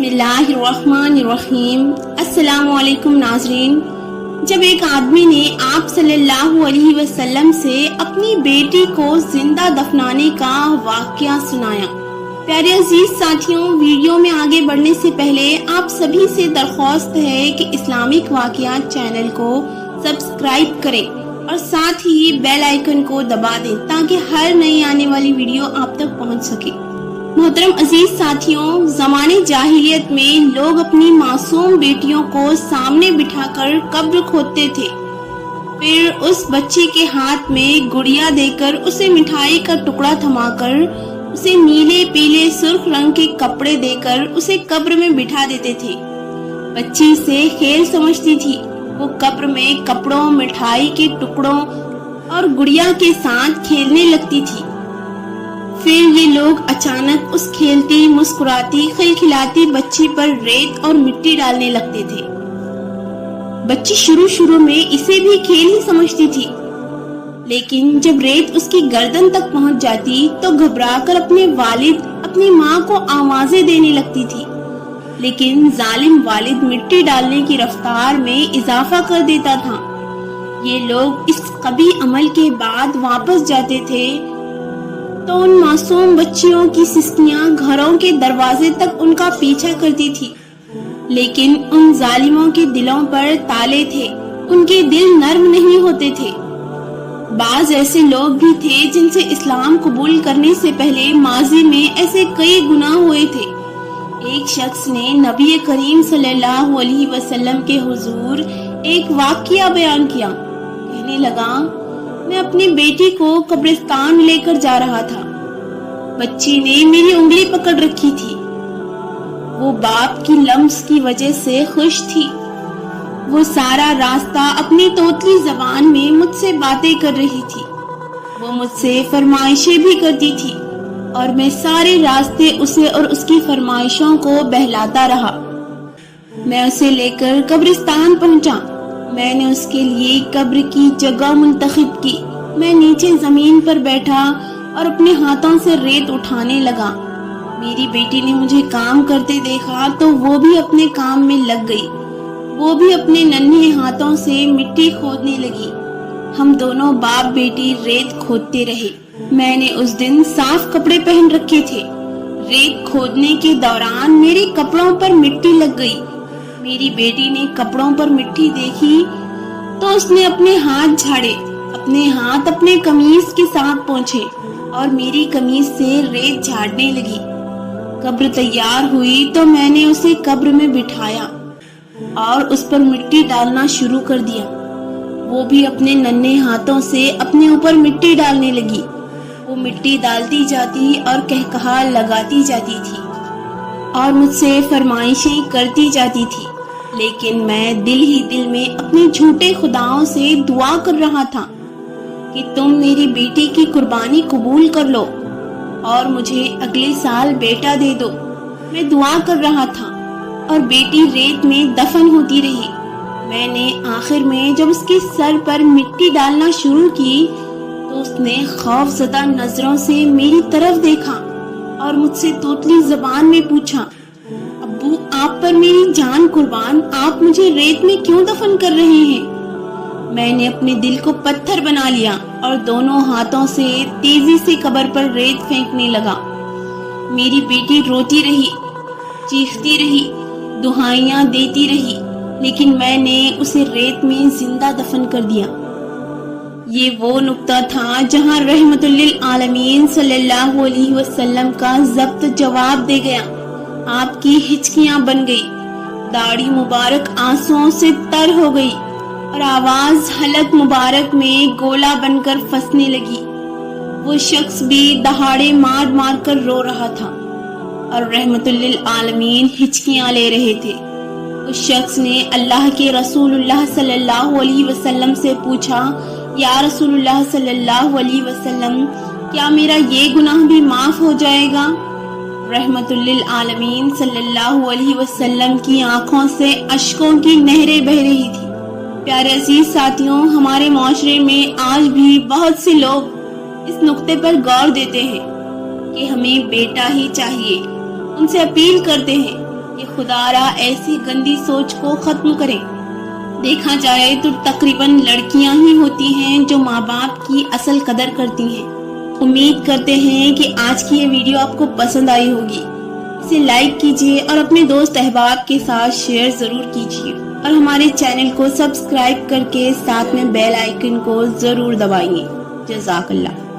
بسم اللہ الرحمن الرحیم۔ السلام علیکم ناظرین۔ جب ایک آدمی نے آپ صلی اللہ علیہ وسلم سے اپنی بیٹی کو زندہ دفنانے کا واقعہ سنایا۔ پیارے عزیز ساتھیوں، ویڈیو میں آگے بڑھنے سے پہلے آپ سبھی سے درخواست ہے کہ اسلامک واقعات چینل کو سبسکرائب کریں اور ساتھ ہی بیل آئیکن کو دبا دیں تاکہ ہر نئی آنے والی ویڈیو آپ تک پہنچ سکے۔ محترم عزیز ساتھیوں، زمانے جاہلیت میں لوگ اپنی معصوم بیٹیوں کو سامنے بٹھا کر قبر کھودتے تھے، پھر اس بچی کے ہاتھ میں گڑیا دے کر اسے مٹھائی کا ٹکڑا تھما کر اسے نیلے پیلے سرخ رنگ کے کپڑے دے کر اسے قبر میں بٹھا دیتے تھے۔ بچی اسے کھیل سمجھتی تھی، وہ قبر میں کپڑوں، مٹھائی کے ٹکڑوں اور گڑیا کے ساتھ کھیلنے لگتی تھی۔ پھر یہ لوگ اچانک اس کھیلتی، مسکراتی، کھلکھلاتی بچی پر ریت اور مٹی ڈالنے لگتے تھے۔ بچی شروع میں اسے بھی کھیل ہی سمجھتی تھی، لیکن جب ریت اس کی گردن تک پہنچ جاتی تو گھبرا کر اپنے والد، اپنی ماں کو آوازیں دینے لگتی تھی، لیکن ظالم والد مٹی ڈالنے کی رفتار میں اضافہ کر دیتا تھا۔ یہ لوگ اس قبیح عمل کے بعد واپس جاتے تھے تو ان معصوم بچیوں کی سسکیاں گھروں کے دروازے تک ان کا پیچھا کرتی تھی، لیکن ان ظالموں کے دلوں پر تالے تھے، ان کے دل نرم نہیں ہوتے تھے۔ بعض ایسے لوگ بھی تھے جن سے اسلام قبول کرنے سے پہلے ماضی میں ایسے کئی گناہ ہوئے تھے۔ ایک شخص نے نبی کریم صلی اللہ علیہ وسلم کے حضور ایک واقعہ بیان کیا۔ کہنے لگا، میں اپنی بیٹی کو قبرستان لے کر جا رہا تھا، بچی نے میری انگلی پکڑ رکھی تھی، وہ باپ کی لمس کی وجہ سے خوش تھی، وہ سارا راستہ اپنی توتلی زبان میں مجھ سے باتیں کر رہی تھی، وہ مجھ سے فرمائشیں بھی کرتی تھی اور میں سارے راستے اسے اور اس کی فرمائشوں کو بہلاتا رہا۔ میں اسے لے کر قبرستان پہنچا، میں نے اس کے لیے قبر کی جگہ منتخب کی، میں نیچے زمین پر بیٹھا اور اپنے ہاتھوں سے ریت اٹھانے لگا۔ میری بیٹی نے مجھے کام کرتے دیکھا تو وہ بھی اپنے کام میں لگ گئی، وہ بھی اپنے ننھے ہاتھوں سے مٹی کھودنے لگی۔ ہم دونوں باپ بیٹی ریت کھودتے رہے۔ میں نے اس دن صاف کپڑے پہن رکھے تھے۔ ریت کھودنے کے دوران میرے کپڑوں پر مٹی لگ گئی۔ میری بیٹی نے کپڑوں پر مٹی دیکھی تو اس نے اپنے ہاتھ جھاڑے، اپنے ہاتھ اپنے قمیص کے ساتھ پہنچے اور میری قمیص سے ریت جھاڑنے لگی۔ قبر تیار ہوئی تو میں نے اسے قبر میں بٹھایا اور اس پر مٹی ڈالنا شروع کر دیا۔ وہ بھی اپنے ننھے ہاتھوں سے اپنے اوپر مٹی ڈالنے لگی۔ وہ مٹی ڈالتی جاتی اور کہکہا لگاتی جاتی تھی اور مجھ سے فرمائشیں کرتی جاتی تھی، لیکن میں دل ہی دل میں اپنے جھوٹے خداؤں سے دعا کر رہا تھا کہ تم میری بیٹی کی قربانی قبول کر لو اور مجھے اگلے سال بیٹا دے دو۔ میں دعا کر رہا تھا اور بیٹی ریت میں دفن ہوتی رہی۔ میں نے آخر میں جب اس کے سر پر مٹی ڈالنا شروع کی تو اس نے خوف زدہ نظروں سے میری طرف دیکھا اور مجھ سے توتلی زبان میں پوچھا، ابو آپ پر میری جان قربان، آپ مجھے ریت میں کیوں دفن کر رہے ہیں؟ میں نے اپنے دل کو پتھر بنا لیا اور دونوں ہاتھوں سے تیزی سے قبر پر ریت پھینکنے لگا۔ میری بیٹی روتی رہی، چیختی رہی، دہائیاں دیتی رہی، لیکن میں نے اسے ریت میں زندہ دفن کر دیا۔ یہ وہ نقطہ تھا جہاں رحمت للعالمین صلی اللہ علیہ وسلم کا ضبط جواب دے گیا۔ آپ کی ہچکیاں بن گئی، داڑھی مبارک آنسوؤں سے تر ہو گئی اور آواز حلق مبارک میں گولا بن کر پھنسنے لگی۔ وہ شخص بھی دہاڑے مار مار کر رو رہا تھا اور رحمت للعالمین ہچکیاں لے رہے تھے۔ اس شخص نے اللہ کے رسول اللہ صلی اللہ علیہ وسلم سے پوچھا، یا رسول اللہ صلی اللہ علیہ وسلم، کیا میرا یہ گناہ بھی معاف ہو جائے گا؟ رحمت للعالمین صلی اللہ علیہ وسلم کی آنکھوں سے اشکوں کی نہریں بہہ رہی تھی۔ پیارے عزیز ساتھیوں، ہمارے معاشرے میں آج بھی بہت سے لوگ اس نقطے پر غور دیتے ہیں کہ ہمیں بیٹا ہی چاہیے۔ ان سے اپیل کرتے ہیں یہ خدارا ایسی گندی سوچ کو ختم کرے۔ دیکھا جائے تو تقریباً لڑکیاں ہی ہوتی ہیں جو ماں باپ کی اصل قدر کرتی ہیں۔ امید کرتے ہیں کہ آج کی یہ ویڈیو آپ کو پسند آئی ہوگی۔ اسے لائک کیجیے اور اپنے دوست احباب کے ساتھ شیئر ضرور کیجیے اور ہمارے چینل کو سبسکرائب کر کے ساتھ میں بیل آئیکن کو ضرور دبائیے۔ جزاک اللہ۔